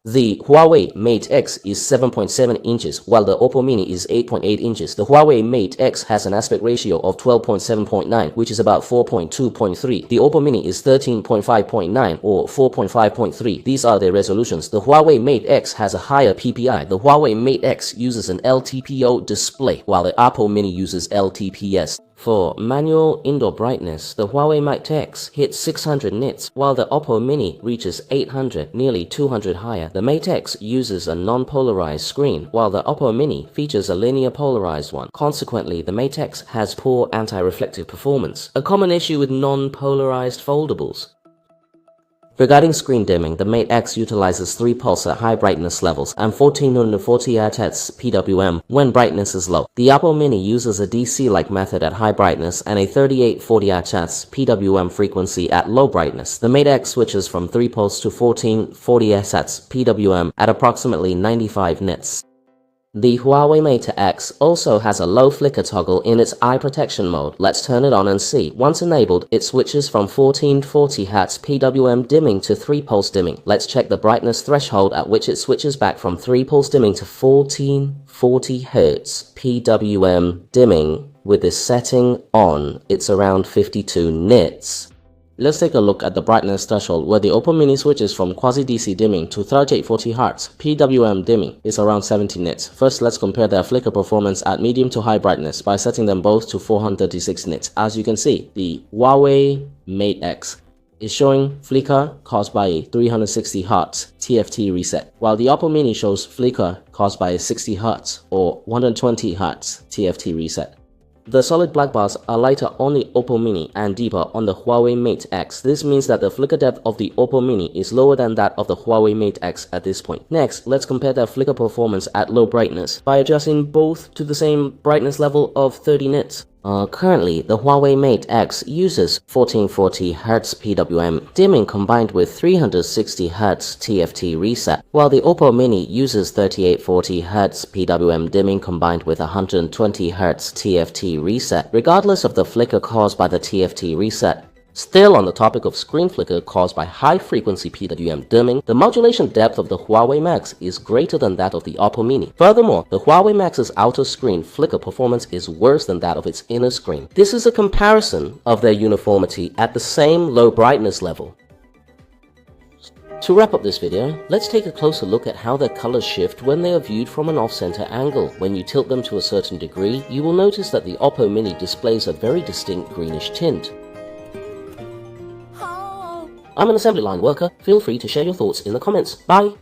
The Huawei Mate X is 7.7 inches, while the OPPO Mini is 8.8 inches. The Huawei Mate X has an aspect ratio of 12.7.9, which is about 4.2.3. The OPPO Mini is 13.5.9 or 4.5.3. These are their resolutions. The Huawei Mate X has a higher PPI. The Huawei Mate X uses an LTPO display, while the OPPO Mini uses LTPS. For manual indoor brightness, the Huawei Mate X hits 600 nits, while the OPPO Mini reaches 800, nearly 200 higher. The Mate X uses a non-polarized screen, while the OPPO Mini features a linear polarized one. Consequently, the Mate X has poor anti-reflective performance, a common issue with non-polarized foldables. Regarding screen dimming, the Mate X utilizes 3 pulse at high brightness levels and 1440 Hz PWM when brightness is low. The OPPO Mini uses a DC-like method at high brightness and a 3840 Hz PWM frequency at low brightness. The Mate X switches from 3 pulse to 1440 Hz PWM at approximately 95 nits. The Huawei Mate X also has a low flicker toggle in its eye protection mode. Let's turn it on and see. Once enabled, it switches from 1440 Hz PWM dimming to 3-pulse dimming. Let's check the brightness threshold at which it switches back from 3-pulse dimming to 1440 Hz PWM dimming. With this setting on, it's around 52 nits. Let's take a look at the brightness threshold where the OPPO Mini switches from quasi-DC dimming to 3840 Hz PWM dimming. It's around 70 nits. First, let's compare their flicker performance at medium to high brightness by setting them both to 436 nits. As you can see, the Huawei Mate X is showing flicker caused by a 360 Hz TFT reset, while the OPPO Mini shows flicker caused by a 60 Hz or 120 Hz TFT reset. The solid black bars are lighter on the OPPO Mini and deeper on the Huawei Mate X. This means that the flicker depth of the OPPO Mini is lower than that of the Huawei Mate X at this point. Next, let's compare their flicker performance at low brightness by adjusting both to the same brightness level of 30 nits. Currently, the Huawei Mate X uses 1440 Hz PWM dimming combined with 360 Hz TFT reset, while the OPPO Mini uses 3840 Hz PWM dimming combined with 120 Hz TFT reset. Regardless of the flicker caused by the TFT reset, still on the topic of screen flicker caused by high-frequency PWM dimming, the modulation depth of the Huawei Max is greater than that of the OPPO Mini. Furthermore, the Huawei Max's outer screen flicker performance is worse than that of its inner screen. This is a comparison of their uniformity at the same low brightness level. To wrap up this video, let's take a closer look at how their colors shift when they are viewed from an off-center angle. When you tilt them to a certain degree, you will notice that the OPPO Mini displays a very distinct greenish tint. I'm an assembly line worker. Feel free to share your thoughts in the comments. Bye!